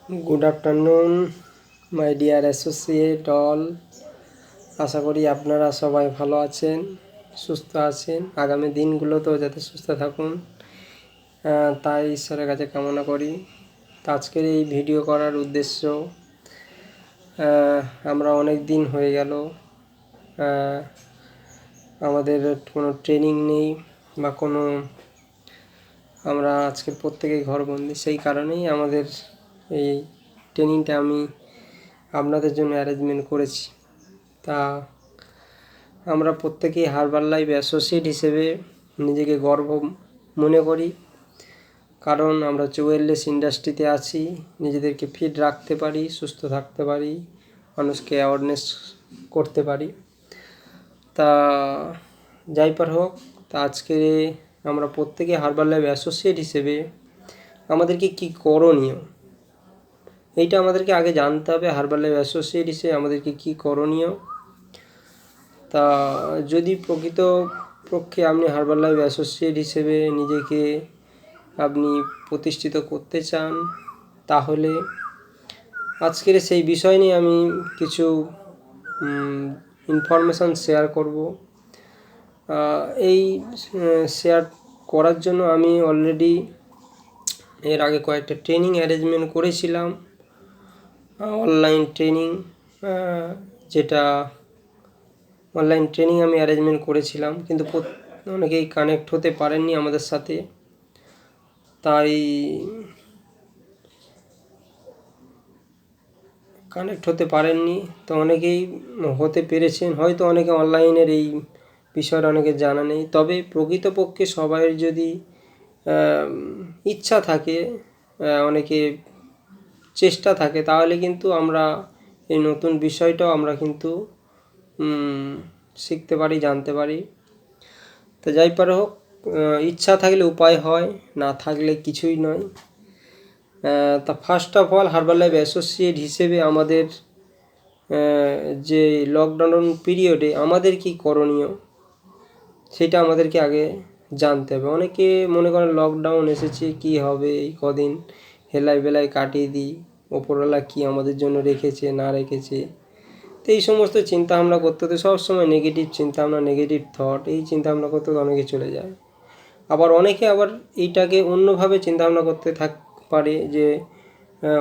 Good afternoon my dear associate all. আশা করি আপনারা সবাই ভালো আছেন, সুস্থ আছেন। আগামী দিনগুলোতেও যাতে সুস্থ থাকুন তাই ঈশ্বরের কাছে কামনা করি। তো আজকের এই ভিডিও করার উদ্দেশ্য, আমরা অনেক দিন হয়ে গেল আমাদের কোনো ট্রেনিং নেই বা কোনো, আমরা আজকের প্রত্যেকেই ঘরবন্দি। সেই কারণেই আমাদের এই ট্রেনিংটা আমি আপনাদের জন্য অ্যারেঞ্জমেন্ট করেছি। তা আমরা প্রত্যেকেই হারবাল লাইফ অ্যাসোসিয়েট হিসেবে নিজেকে গর্ব মনে করি, কারণ আমরা ওয়েলনেস ইন্ডাস্ট্রিতে আছি। নিজেদেরকে ফিট রাখতে পারি, সুস্থ থাকতে পারি, মানুষকে অ্যাওয়ারনেস করতে পারি। তা যাই পার হোক, তা আজকে আমরা প্রত্যেকে হারবাল লাইফ অ্যাসোসিয়েট হিসেবে আমাদেরকে কী করণীয়, এইটা আমাদেরকে আগে জানতে হবে। হারবাল লাইফ অ্যাসোসিয়েট হিসেবে আমাদেরকে কী করণীয়। তা যদি প্রকৃতপক্ষে আপনি হারবাল লাইফ অ্যাসোসিয়েট হিসেবে নিজেকে আপনি প্রতিষ্ঠিত করতে চান, তাহলে আজকের সেই বিষয় নিয়ে আমি কিছু ইনফরমেশান শেয়ার করব। এই শেয়ার করার জন্য আমি অলরেডি এর আগে কয়েকটা ট্রেনিং অ্যারেঞ্জমেন্ট করেছিলাম, অনলাইন ট্রেনিং, যেটা অনলাইন ট্রেনিং আমি অ্যারেঞ্জমেন্ট করেছিলাম, কিন্তু অনেকেই কানেক্ট হতে পারেননি আমাদের সাথে। তাই কানেক্ট হতে পারেননি, তো অনেকেই হতে পেরেছেন। হয়তো অনেকে অনলাইনের এই বিষয়টা অনেকে জানা নেই। তবে প্রকৃতপক্ষে সবাইয়ের যদি ইচ্ছা থাকে, অনেকে চেষ্টা থাকে, তাহলে কিন্তু আমরা এই নতুন বিষয়টাও আমরা কিন্তু শিখতে পারি, জানতে পারি। তো যাই পারে হোক, ইচ্ছা থাকলে উপায় হয়, না থাকলে কিছুই নয়। তা first of all, herbal life associate হিসেবে আমাদের যে লকডাউন পিরিয়ডে আমাদের কি করণীয়, সেটা আমাদেরকে আগে জানতে হবে। অনেকে মনে করেন লকডাউন এসেছে, কি হবে, এই কদিন হেলাই বেলাই কাটিয়ে দিই, ওপরওয়ালা কি আমাদের জন্য রেখেছে না রেখেছে। তো এই সমস্ত চিন্তাভাবনা করতে হতে সবসময় নেগেটিভ চিন্তাভাবনা, নেগেটিভ থট, এই চিন্তাভাবনা করতে অনেকে চলে যায়। আবার অনেকে আবার এইটাকে অন্যভাবে চিন্তাভাবনা করতে পারে যে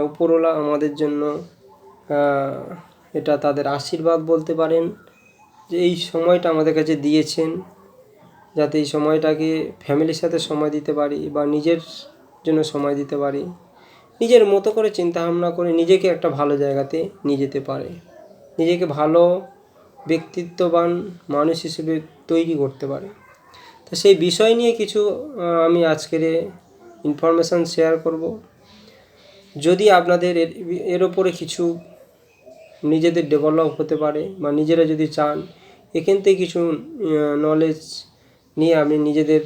উপরওয়ালা আমাদের জন্য এটা তাদের আশীর্বাদ বলতে পারেন, যে এই সময়টা আমাদের কাছে দিয়েছেন, যাতে এই সময়টাকে ফ্যামিলির সাথে সময় দিতে পারি বা নিজের জন্য সময় দিতে পারি, নিজের মতো করে চিন্তাভাবনা করে নিজেকে একটা ভালো জায়গাতে নিয়ে যেতে পারে, নিজেকে ভালো ব্যক্তিত্ববান মানুষ হিসেবে তৈরি করতে পারে। তো সেই বিষয় নিয়ে কিছু আমি আজকের ইনফরমেশান শেয়ার করব। যদি আপনাদের এর ওপরে কিছু নিজেদের ডেভেলপ হতে পারে বা নিজেরা যদি চান এখান থেকে কিছু নলেজ নিয়ে আপনি নিজেদের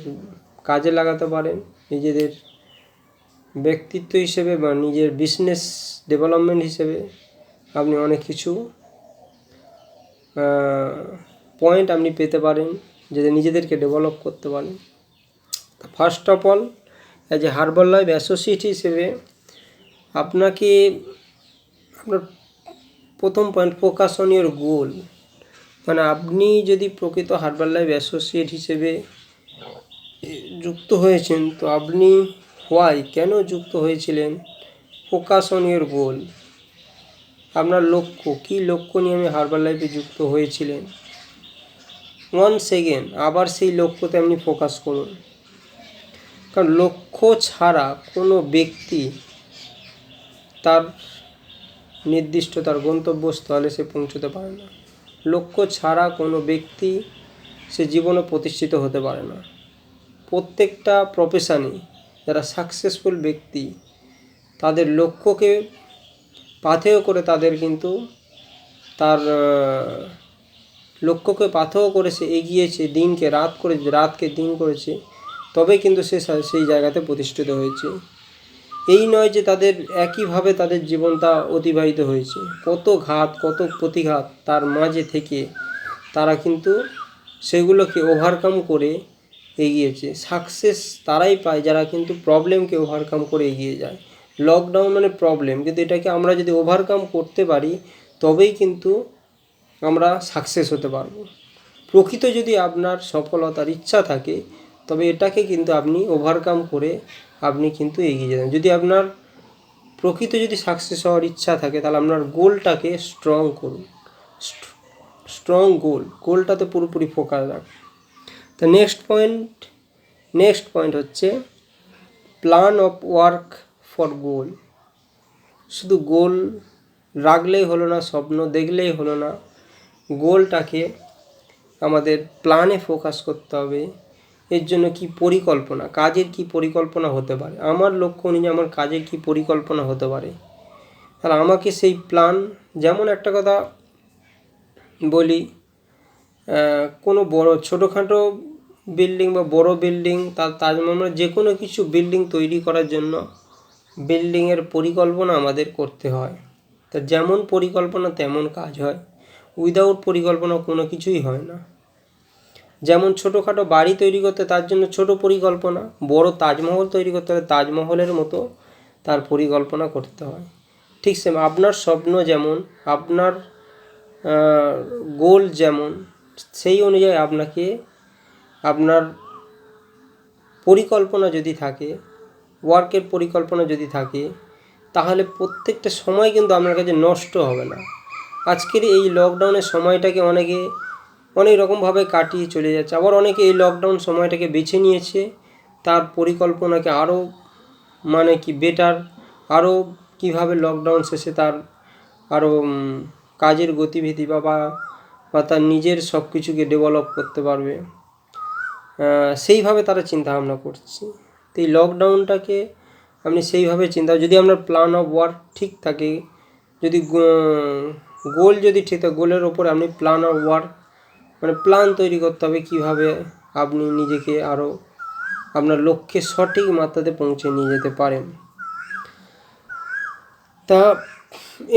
কাজে লাগাতে পারেন, নিজেদের ব্যক্তিত্ব হিসেবে বা নিজের বিজনেস ডেভেলপমেন্ট হিসেবে আপনি অনেক কিছু পয়েন্ট আপনি পেতে পারেন, যাতে নিজেদেরকে ডেভেলপ করতে পারেন। First of all, as a herbal life associate হিসেবে আপনার প্রথম পয়েন্ট, ফোকাস অন ইয়োর গোল। মানে আপনি যদি প্রকৃত হারবাল লাইফ অ্যাসোসিয়েট হিসেবে যুক্ত হয়েছেন, তো আপনি কেন যুক্ত হয়েছিলেন, ফোকাস অন ইয়োর গোল। আপনার লক্ষ্য কী, লক্ষ্য নিয়ে আমি হারবাল লাইফে যুক্ত হয়েছিলেন। সেকেন্ড, আবার সেই লক্ষ্যতে আপনি ফোকাস করুন, কারণ লক্ষ্য ছাড়া কোনো ব্যক্তি তার নির্দিষ্ট তার গন্তব্যস্থলে সে পৌঁছতে পারে না। লক্ষ্য ছাড়া কোনো ব্যক্তি সে জীবনে প্রতিষ্ঠিত হতে পারে না। প্রত্যেকটা প্রফেশনে যারা সাকসেসফুল ব্যক্তি, তাদের লক্ষ্যকে পাথেয় করে তাদের কিন্তু তার লক্ষ্যকে পাথেয় করে সে এগিয়েছে, দিনকে রাত করে, রাতকে দিন করেছে, তবে কিন্তু সে সেই জায়গাতে প্রতিষ্ঠিত হয়েছে। এই নয় যে তাদের একইভাবে তাদের জীবনটা অতিবাহিত হয়েছে, কত ঘাত, কত প্রতিঘাত তার মাঝে থেকে তারা কিন্তু সেগুলোকে ওভারকাম করে এগিয়েছে। সাকসেস তারাই পায় যারা কিন্তু প্রবলেমকে ওভারকাম করে এগিয়ে যায়। লকডাউন মানে প্রবলেম, কিন্তু এটাকে আমরা যদি ওভারকাম করতে পারি তবেই কিন্তু আমরা সাকসেস হতে পারবো। প্রকৃত যদি আপনার সফলতার ইচ্ছা থাকে তবে এটাকে কিন্তু আপনি ওভারকাম করে আপনি কিন্তু এগিয়ে যাবেন। যদি আপনার প্রকৃত যদি সাকসেস হওয়ার ইচ্ছা থাকে তাহলে আপনার গোলটাকে স্ট্রং করুন, স্ট্রং গোলটাতে পুরোপুরি ফোকাস রাখুন। তো নেক্সট পয়েন্ট হচ্ছে প্ল্যান অফ ওয়ার্ক ফর গোল। শুধু গোল রাখলেই হলো না, স্বপ্ন দেখলেই হলো না, গোলটাকে আমাদের প্ল্যানে ফোকাস করতে হবে। এর জন্য কি পরিকল্পনা, কাজের কি পরিকল্পনা হতে পারে, আমার লক্ষ্য অনুযায়ী আমার কাজের কি পরিকল্পনা হতে পারে, তাহলে আমাকে সেই প্ল্যান, যেমন একটা কথা বলি, কোনো বড় ছোটোখাটো বিল্ডিং বা বড় বিল্ডিং, তাজমহল, যে কোনো কিছু বিল্ডিং তৈরি করার জন্য বিল্ডিংয়ের পরিকল্পনা আমাদের করতে হয়। তা যেমন পরিকল্পনা তেমন কাজ হয়, উইদাউট পরিকল্পনা কোনো কিছুই হয় না। যেমন ছোটোখাটো বাড়ি তৈরি করতে তার জন্য ছোট পরিকল্পনা, বড় তাজমহল তৈরি করতে হলে তাজমহলের মতো তার পরিকল্পনা করতে হয়। ঠিক সেম আপনার স্বপ্ন যেমন, আপনার গোল যেমন, সেই অনুযায়ী আপনাকে আপনার পরিকল্পনা যদি থাকে, ওয়ার্কের পরিকল্পনা যদি থাকে, তাহলে প্রত্যেকটা সময় কিন্তু আপনার কাছে নষ্ট হবে না। আজকের এই লকডাউনের সময়টাকে অনেকে অনেক রকমভাবে কাটিয়ে চলে যাচ্ছে, আবার অনেকে এই লকডাউন সময়টাকে বেছে নিয়েছে তার পরিকল্পনাকে আরও বেটার, আরও কীভাবে লকডাউন শেষে তার আরও কাজের গতিবিধি বা তার নিজের সব কিছুকে ডেভেলপ করতে পারবে, সেইভাবে তারা চিন্তাভাবনা করছে। তো এই লকডাউনটাকে আপনি সেইভাবে যদি আপনার প্ল্যান অফ ওয়ার্ক ঠিক থাকে, যদি গোল যদি ঠিক থাকে, গোলের ওপরে আপনি প্ল্যান অফ ওয়ার্ক প্ল্যান তৈরি করতে হবে কীভাবে আপনি নিজেকে আরও আপনার লক্ষ্যে সঠিক মাত্রাতে পৌঁছে নিয়ে যেতে পারেন। তা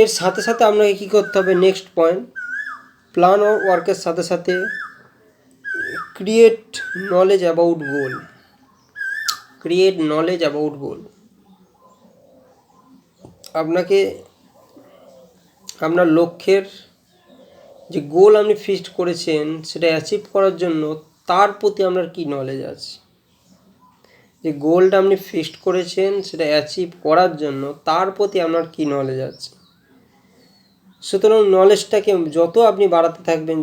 এর সাথে সাথে আপনাকে কী করতে হবে, নেক্সট পয়েন্ট, প্ল্যান অফ ওয়ার্কের সাথে সাথে ক্রিয়েট নলেজ অ্যাবাউট গোল। আপনাকে আপনার লক্ষ্যের যে গোল আপনি ফিক্সড করেছেন সেটা অ্যাচিভ করার জন্য তার প্রতি আপনার কি নলেজ আছে, যে গোলটা আপনি ফিক্সড করেছেন সেটা অ্যাচিভ করার জন্য তার প্রতি আপনার কি নলেজ আছে। সুতরাং নলেজটাকে যত আপনি বাড়াতে থাকবেন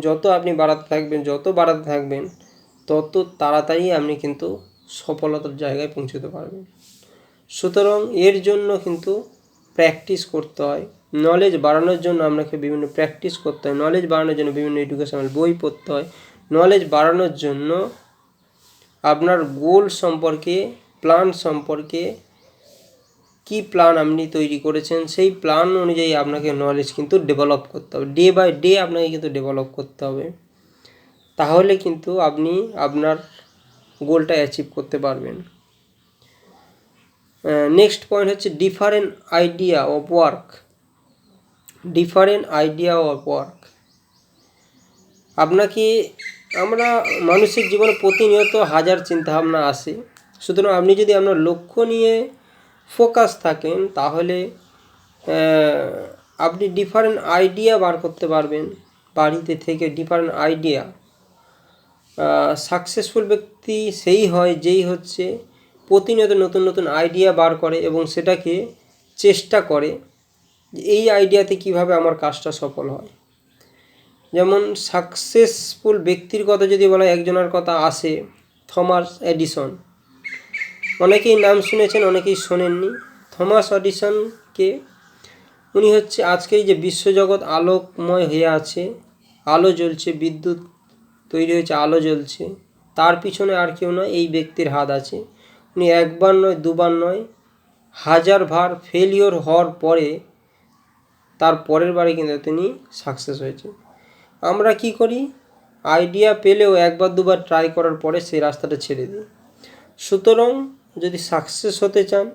তত তাড়াতাড়ি আপনি কিন্তু সফলতার জায়গায় পৌঁছতে পারবেন। সুতরাং এর জন্য কিন্তু প্র্যাকটিস করতে হয়। নলেজ বাড়ানোর জন্য আপনাকে বিভিন্ন প্র্যাকটিস করতে হয়, নলেজ বাড়ানোর জন্য বিভিন্ন এডুকেশনাল বই পড়তে হয়, নলেজ বাড়ানোর জন্য আপনার গোল সম্পর্কে, প্ল্যান সম্পর্কে, কি প্ল্যান আপনি তৈরি করেছেন সেই প্ল্যান অনুযায়ী আপনাকে নলেজ কিন্তু ডেভেলপ করতে হবে, ডে বাই ডে আপনাকে কিন্তু ডেভেলপ করতে হবে। তাহলে কিন্তু আপনি আপনার গোলটা অ্যাচিভ করতে পারবেন। নেক্সট পয়েন্ট হচ্ছে ডিফারেন্ট আইডিয়া অফ ওয়ার্ক। আমরা মানুষের জীবনে প্রতিনিয়ত হাজার চিন্তাভাবনা আসে। সুতরাং আপনি যদি আপনার লক্ষ্য নিয়ে ফোকাস থাকেন তাহলে আপনি ডিফারেন্ট আইডিয়া বার করতে পারবেন বাড়িতে থেকে, ডিফারেন্ট আইডিয়া। সাকসেসফুল ব্যক্তি সেই হয় যেই হচ্ছে প্রতিনিয়ত নতুন নতুন আইডিয়া বার করে এবং সেটাকে চেষ্টা করে যে এই আইডিয়াতে কিভাবে আমার কাজটা সফল হয়। যেমন সাকসেসফুল ব্যক্তির কথা যদি বলা, একজনের কথা আসে, থমাস এডিসন। অনেকেই নাম শুনেছেন, অনেকেই শোনেননি। থমাস এডিসনকে, উনি হচ্ছে আজকের যে বিশ্বজগৎ আলোকময় হয়ে আছে, আলো জ্বলছে, বিদ্যুৎ তৈরি হয়েছে, আলো জ্বলছে, তার পিছনে আর কেউ নয়, এই ব্যক্তির হাত আছে। উনি একবার নয়, দুবার নয়, 1000 বার ফেলিওর হওয়ার পরে তার পরের বারে কিন্তু তিনি সাকসেস হয়েছে। আমরা কি করি, আইডিয়া পেলেও একবার দুবার ট্রাই করার পরে সেই রাস্তাটা ছেড়ে দিই। সুতরাং যদি সাকসেস হতে চান,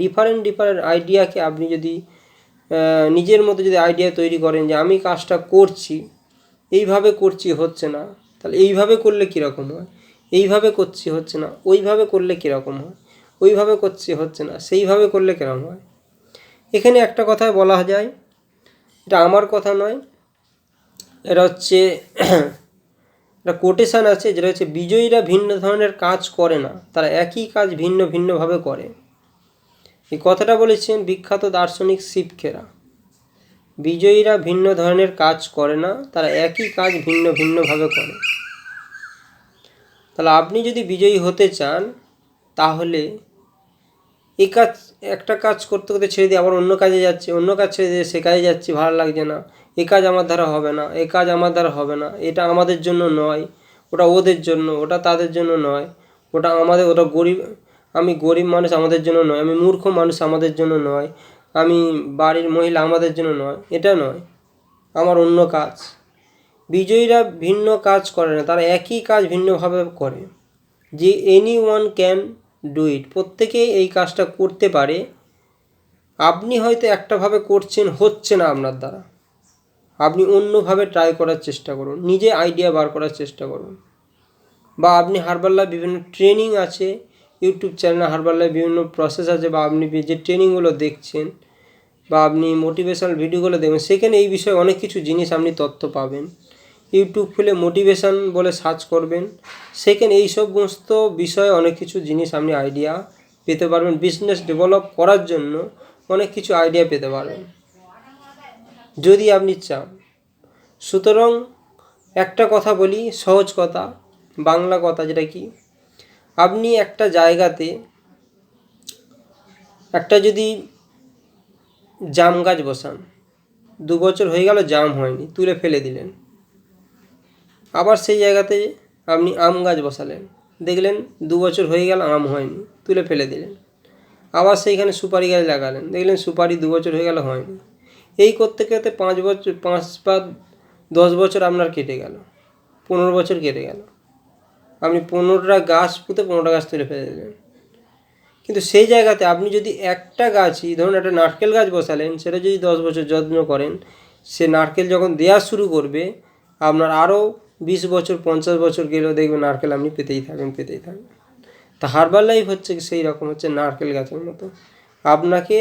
ডিফারেন্ট আইডিয়াকে আপনি যদি নিজের মতো যদি আইডিয়া তৈরি করেন যে আমি কাজটা করছি, এইভাবে করছি হচ্ছে না, তাহলে এইভাবে করলে কীরকম হয়, এইভাবে করছি হচ্ছে না, ওইভাবে করলে কীরকম হয়, ওইভাবে করছি, হচ্ছে না, সেইভাবে করলে কেরম হয়। এখানে একটা কথায় বলা যায়, এটা আমার কথা নয়, এটা হচ্ছে একটা কোটেশান আছে, যেটা হচ্ছে বিজয়ীরা ভিন্ন ধরনের কাজ করে না, তারা একই কাজ ভিন্ন ভিন্নভাবে করে। এই কথাটা বলেছেন বিখ্যাত দার্শনিক শিব খেরা। বিজয়ীরা ভিন্ন ধরনের কাজ করে না, তারা একই কাজ ভিন্ন ভিন্নভাবে করে। তাহলে আপনি যদি বিজয়ী হতে চান, তাহলে এই কাজ, একটা কাজ করতে করতে ছেড়ে দিয়ে আবার অন্য কাজে যাচ্ছে, অন্য কাজ ছেড়ে দিয়ে সে কাজে যাচ্ছি, ভালো লাগছে না, এ কাজ আমার দ্বারা হবে না, এ কাজ আমার দ্বারা হবে না, এটা আমাদের জন্য নয়, ওটা ওদের জন্য, ওটা তাদের জন্য নয়, ওটা আমাদের, ওটা গরিব, আমি গরিব মানুষ আমাদের জন্য নয়, আমি মূর্খ মানুষ আমাদের জন্য নয়, আমি বাড়ির মহিলা আমাদের জন্য নয়, এটা নয়, আমার অন্য কাজ। বিজয়ীরা ভিন্ন কাজ করে না, তারা একই কাজ ভিন্নভাবে করে। যে any one can do it, প্রত্যেকেই এই কাজটা করতে পারে। আপনি হয়তো একটাভাবে করছেন, হচ্ছে না আপনার দ্বারা, আপনি অন্যভাবে ট্রাই করার চেষ্টা করুন, নিজে আইডিয়া বার করার চেষ্টা করুন। বা আপনি হার্বাল লাইফ বিভিন্ন ট্রেনিং আছে, ইউটিউব চ্যানেলে হার্বাল লাইফ বিভিন্ন প্রসেস আছে, বা আপনি যে ট্রেনিংগুলো দেখছেন বা আপনি মোটিভেশনাল ভিডিওগুলো দেখবেন, সেখানে এই বিষয়ে অনেক কিছু জিনিস আপনি তথ্য পাবেন। ইউটিউব খুলে মোটিভেশন বলে সার্চ করবেন, সেখানে এই সমস্ত বিষয়ে অনেক কিছু জিনিস আপনি আইডিয়া পেতে পারবেন। বিজনেস ডেভেলপ করার জন্য অনেক কিছু আইডিয়া পেতে পারবেন যদি আপনি চান। সুতরাং একটা কথা বলি, সহজ কথা, বাংলা কথা, যেটা কি, আপনি একটা জায়গাতে একটা যদি জাম গাছ বসান, 2 বছর হয়ে গেল জাম হয়নি, তুলে ফেলে দিলেন। আবার সেই জায়গাতে আপনি আম গাছ বসালেন, দেখলেন 2 বছর হয়ে গেল আম হয়নি, তুলে ফেলে দিলেন। আবার সেইখানে সুপারি গাছ লাগালেন, দেখলেন সুপারি 2 বছর হয়ে গেল হয়নি। এই করতে করতে 5 বছর, 5 বা 10 বছর আপনার কেটে গেল, 15 বছর কেটে গেল। আপনি 15টা গাছ পুঁতে 15টা গাছ তুলে ফেলে দিলেন। কিন্তু সেই জায়গাতে আপনি যদি একটা গাছই, ধরুন একটা নারকেল গাছ বসালেন, সেটা যদি 10 বছর যত্ন করেন, সে নারকেল যখন দেওয়া শুরু করবে, আপনার আরও 20 বছর 50 বছর গেলেও দেখবেন নারকেল আপনি পেতেই থাকবেন, পেতেই থাকবেন। তা হার্বাল লাইফ হচ্ছে সেই রকম, হচ্ছে নারকেল গাছের মতো। আপনাকে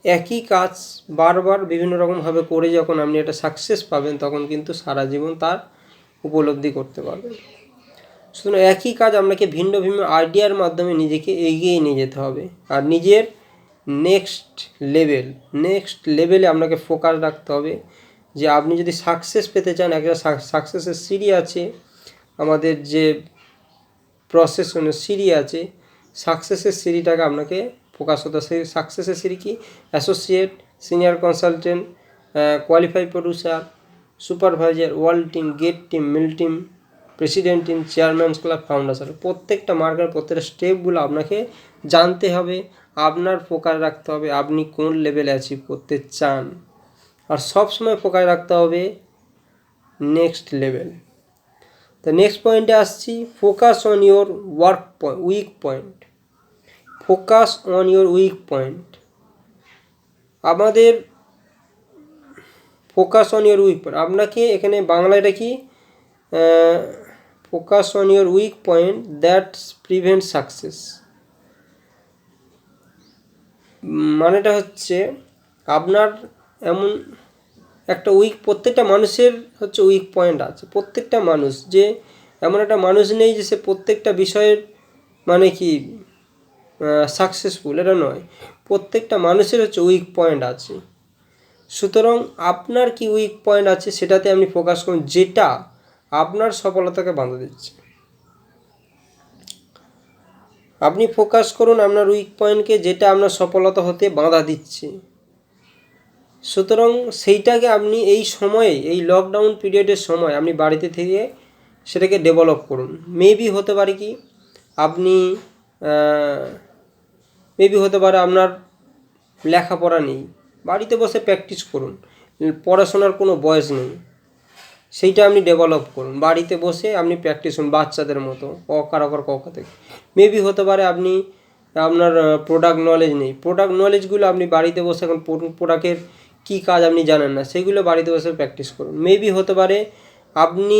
একই কাজ বারবার বিভিন্ন রকমভাবে করে যখন আপনি একটা সাকসেস পাবেন, তখন কিন্তু সারা জীবন তার উপলব্ধি করতে পারবেন। সুতরাং একই কাজ আপনাকে ভিন্ন ভিন্ন আইডিয়ার মাধ্যমে নিজেকে এগিয়ে নিয়ে যেতে হবে। আর নিজের নেক্সট লেভেলে আপনাকে ফোকাস রাখতে হবে। যে আপনি যদি সাকসেস পেতে চান, একটা সাকসেসের সিঁড়ি আছে, আমাদের যে প্রসেস সিঁড়ি আছে, সাকসেসের সিঁড়িটাকে আপনাকে ফোকাস হতে হবে। সেই সাকসেসের সিঁড়ি কি? Associate, senior consultant, qualified producer, supervisor, world team, get team, mill team, president team, chairman's club, founders. প্রত্যেকটা মার্কের প্রত্যেকটা স্টেপগুলো আপনাকে জানতে হবে, আপনার ফোকাস রাখতে হবে আপনি কোন লেভেলে অ্যাচিভ করতে চান। আর সবসময় ফোকাস রাখতে হবে নেক্সট লেভেল। তো নেক্সট পয়েন্টে আসছি, focus on your weak point. Focus on your weak point. আমাদের focus on your weak point, আপনাকে এখানে বাংলা এটা কি, focus on your weak point that prevent success. মানেটা হচ্ছে আপনার এমন একটা প্রত্যেকটা মানুষের হচ্ছে উইক পয়েন্ট আছে। প্রত্যেকটা মানুষ, যে এমন একটা মানুষ নেই যে সে প্রত্যেকটা বিষয়ের মানে কি সাকসেসফুল, এটা নয়। প্রত্যেকটা মানুষের হচ্ছে উইক পয়েন্ট আছে। সুতরাং আপনার কি উইক পয়েন্ট আছে সেটাতে আপনি ফোকাস করুন, যেটা আপনার সফলতাকে বাধা দিচ্ছে। আপনি ফোকাস করুন আপনার উইক পয়েন্টকে, যেটা আপনার সফলতা হতে বাধা দিচ্ছে। সুতরাং সেইটাকে আপনি এই সময়ে, এই লকডাউন পিরিয়ডের সময় আপনি বাড়িতে থেকে সেটাকে ডেভেলপ করুন। মেবি হতে পারে কি, আপনি হতে পারে আপনার লেখাপড়া নেই, বাড়িতে বসে প্র্যাকটিস করুন। পড়াশোনার কোনো বয়স নেই, সেইটা আপনি ডেভেলপ করুন। বাড়িতে বসে আপনি প্র্যাকটিস করুন বাচ্চাদের মতো, অকার ক থেকে। মেবি হতে পারে আপনার প্রোডাক্ট নলেজ নেই, প্রোডাক্ট নলেজগুলো আপনি বাড়িতে বসে, এখন প্রোডাক্টের কী কাজ আপনি জানেন না, সেগুলো বাড়িতে বসে প্র্যাকটিস করুন। মেবি হতে পারে আপনি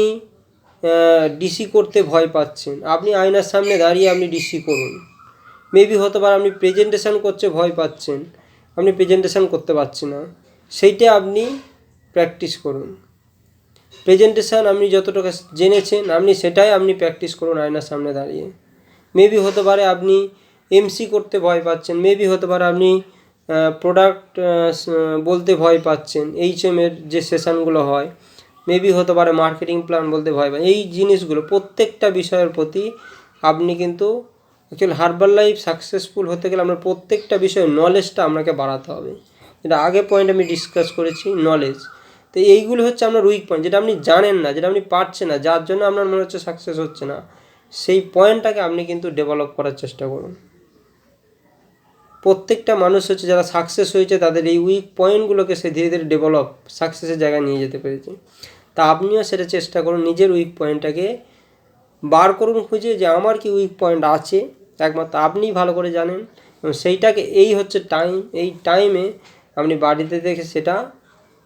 ডিসি করতে ভয় পাচ্ছেন, আপনি আয়নার সামনে দাঁড়িয়ে আপনি ডিসি করুন। মেবি হতে পারে আপনি প্রেজেন্টেশন করতে ভয় পাচ্ছেন, আপনি প্রেজেন্টেশন করতে পারছেন না, সেইটা আপনি প্র্যাকটিস করুন। প্রেজেন্টেশন আপনি যতটুকু জেনেছেন আপনি সেটাই আপনি প্র্যাকটিস করুন আয়নার সামনে দাঁড়িয়ে। মেবি হতে পারে আপনি এমসি করতে ভয় পাচ্ছেন, মেবি হতে পারে আপনি প্রোডাক্ট বলতে ভয় পাচ্ছেন, এইচএমের যে সেশনগুলো হয়, মেবি হতে পারে মার্কেটিং প্ল্যান বলতে ভয় পায়। এই জিনিসগুলো প্রত্যেকটা বিষয়ের প্রতি আপনি কিন্তু অ্যাকচুয়ালি হার্বাল লাইফ সাকসেসফুল হতে গেলে আপনার প্রত্যেকটা বিষয়ে নলেজটা আপনাকে বাড়াতে হবে। এটা আগে পয়েন্ট আমি ডিসকাস করেছি, নলেজ। তো এইগুলো হচ্ছে আপনার উইক পয়েন্ট, যেটা আপনি জানেন না, যেটা আপনি পারছেন না, যার জন্য আপনার মনে হচ্ছে সাকসেস হচ্ছে না, সেই পয়েন্টটাকে আপনি কিন্তু ডেভেলপ করার চেষ্টা করুন। প্রত্যেকটা মানুষ হচ্ছে যারা সাকসেস হয়েছে তাদের এই উইক পয়েন্টগুলোকে সে ধীরে ধীরে ডেভেলপ সাকসেসের জায়গায় নিয়ে যেতে পেরেছে। তা আপনিও সেটা চেষ্টা করুন, নিজের উইক পয়েন্টটাকে বার করুন খুঁজে, যে আমার কি উইক পয়েন্ট আছে একমাত্র আপনিই ভালো করে জানেন, এবং সেইটাকে এই হচ্ছে টাইম, এই টাইমে আপনি বাড়িতে দেখে সেটা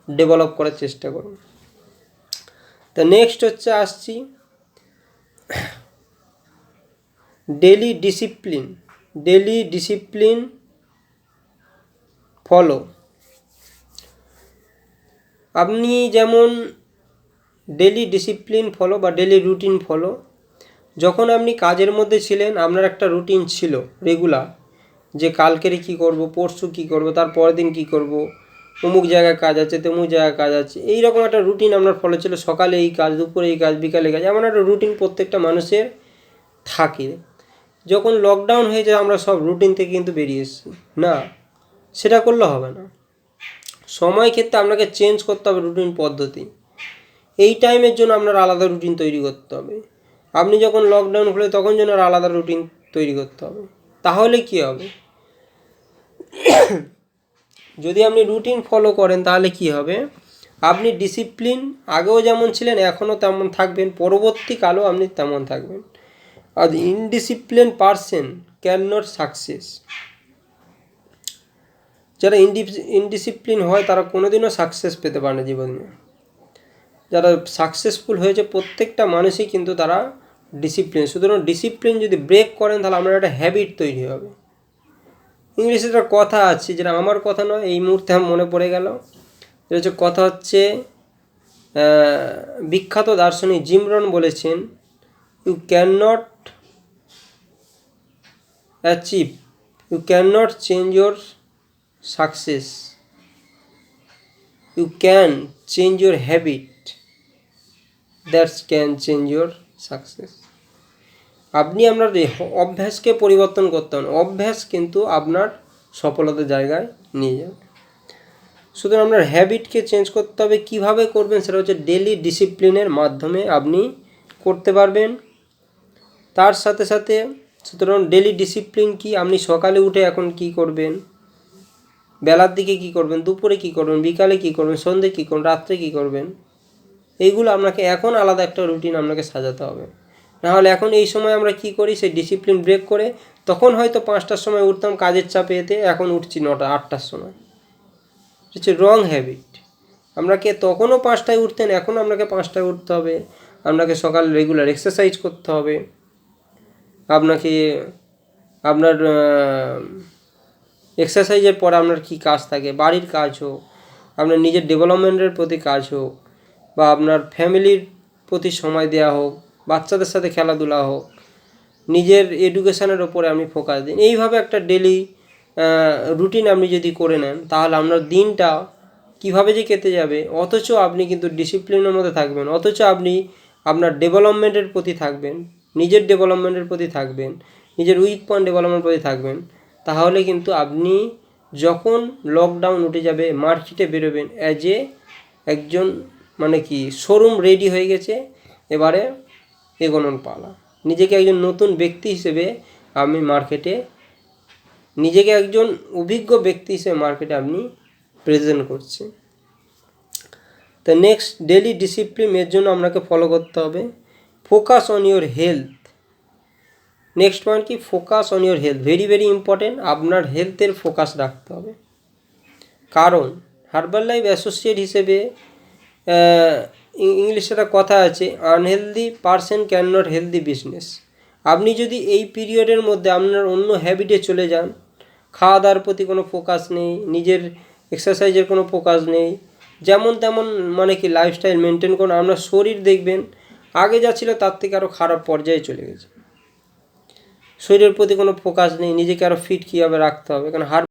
ডেভেলপ করার চেষ্টা করুন। তো নেক্সট হচ্ছে আসছি ডেলি ডিসিপ্লিন ফলো। আপনি যেমন ডেলি ডিসিপ্লিন ফলো বা ডেলি রুটিন ফলো, যখন আপনি কাজের মধ্যে ছিলেন আপনার একটা রুটিন ছিল রেগুলার, যে কালকের কী করব, পরশু কী করব, তার পরের দিন কী করব, অমুক জায়গায় কাজ আছে, তমুক জায়গায় কাজ আছে, এইরকম একটা রুটিন আপনার ফলো ছিল। সকালে এই কাজ, দুপুরে এই কাজ, বিকালে কাজ, এমন একটা রুটিন প্রত্যেকটা মানুষের থাকে। যখন লকডাউন হয়েছে আমরা সব রুটিন থেকে কিন্তু বেরিয়ে এসেছি, না সেটা করলে হবে না। সময় ক্ষেত্রে আপনাকে চেঞ্জ করতে হবে রুটিন পদ্ধতি। এই টাইমের জন্য আপনার আলাদা রুটিন তৈরি করতে হবে। আপনি যখন লকডাউন খুলে তখন যেন আলাদা রুটিন তৈরি করতে হবে। তাহলে কি হবে, যদি আপনি রুটিন ফলো করেন তাহলে কি হবে, আপনি ডিসিপ্লিন আগেও যেমন ছিলেন এখনও তেমন থাকবেন, পরবর্তীকালেও আপনি তেমন থাকবেন। আর indiscipline person can not success. যারা ইনডিসিপ্লিন হয় তারা কোনোদিনও সাকসেস পেতে পারে না জীবনে। যারা সাকসেসফুল হয়েছে প্রত্যেকটা মানুষই কিন্তু তারা ডিসিপ্লিন। সুতরাং ডিসিপ্লিন যদি ব্রেক করেন তাহলে আপনার একটা হ্যাবিট তৈরি হবে। ইংলিশে একটা কথা আছে, যেটা আমার কথা নয়, এই মুহূর্তে আমার মনে পড়ে গেল। এটা হচ্ছে কথা হচ্ছে, বিখ্যাত দার্শনিক জিম রন বলেছেন, you can not achieve, you can not change your success, you can change your habit, that's can change your success. আপনি আপনার অভ্যাসকে পরিবর্তন করতে হবে, অভ্যাস কিন্তু আপনার সফলতার জায়গায় নিয়ে যাবে। সুতরাং আপনার হ্যাবিটকে চেঞ্জ করতে হবে। কীভাবে করবেন সেটা হচ্ছে ডেলি ডিসিপ্লিনের মাধ্যমে আপনি করতে পারবেন। তার সাথে সাথে সুতরাং ডেলি ডিসিপ্লিন কি, আপনি সকালে উঠে এখন কি করবেন, বেলার দিকে কি করবেন, দুপুরে কি করবেন, বিকালে কি করবেন, সন্ধ্যে কী করবেন, রাত্রে কী করবেন, এইগুলো আপনাকে এখন আলাদা একটা রুটিন আপনাকে সাজাতে হবে। নাহলে এখন এই সময় আমরা কি করি, সেই ডিসিপ্লিন ব্রেক করে তখন হয়তো 5টার সময় উঠতাম কাজের চাপে এতে, এখন উঠছি 9টা 8টার সময়। হচ্ছে রং হ্যাবিট। আপনাকে তখনও 5টায় উঠতেন, এখন আপনাকে 5টায় উঠতে হবে। আপনাকে সকাল রেগুলার এক্সারসাইজ করতে হবে। আপনাকে আপনার এক্সারসাইজের পরে আপনার কী কাজ থাকে, বাড়ির কাজ হোক, আপনার নিজের ডেভেলপমেন্টের প্রতি কাজ হোক, বা আপনার ফ্যামিলির প্রতি সময় দেওয়া হোক, বাচ্চাদের সাথে খেলাধুলা হোক, নিজের এডুকেশানের ওপরে আপনি ফোকাস দিন। এইভাবে একটা ডেলি রুটিন আপনি যদি করে নেন তাহলে আপনার দিনটা কীভাবে যে কেটে যাবে, অথচ আপনি কিন্তু ডিসিপ্লিনের মধ্যে থাকবেন, অথচ আপনি আপনার ডেভেলপমেন্টের প্রতি থাকবেন, নিজের ডেভেলপমেন্টের প্রতি থাকবেন, নিজের উইক পয়েন্ট ডেভেলপমেন্টের প্রতি থাকবেন। তাহলে কিন্তু আপনি যখন লকডাউন উঠে যাবে মার্কেটে বেরোবেন একজন মানে কি শোরুম রেডি হয়ে গেছে, এবারে এগোনোর পালা। নিজেকে একজন নতুন ব্যক্তি হিসেবে আপনি মার্কেটে, নিজেকে একজন অভিজ্ঞ ব্যক্তি হিসেবে মার্কেটে আপনি প্রেজেন্ট করছেন। তো নেক্সট ডেলি ডিসিপ্লিন এর জন্য আপনাকে ফলো করতে হবে focus on your health. Next point কি, focus on your health, very very important. আপনার হেলথের ফোকাস রাখতে হবে, কারণ হার্বাল লাইফ অ্যাসোসিয়েট হিসেবে ইংলিশে একটা কথা আছে, unhealthy person can not healthy business. আপনি যদি এই পিরিয়ডের মধ্যে আপনার অন্য হ্যাবিটে চলে যান, খাওয়া দাওয়ার প্রতি কোনো ফোকাস নেই, নিজের এক্সারসাইজের কোনো ফোকাস নেই, যেমন তেমন মানে কি লাইফস্টাইল মেনটেন করুন, আপনার শরীর দেখবেন আগে যা ছিল তার থেকে আরও খারাপ পর্যায়ে চলে গেছে। শরীরের প্রতি কোনো ফোকাস নেই, নিজেকে আরও ফিট কীভাবে রাখতে হবে, কারণ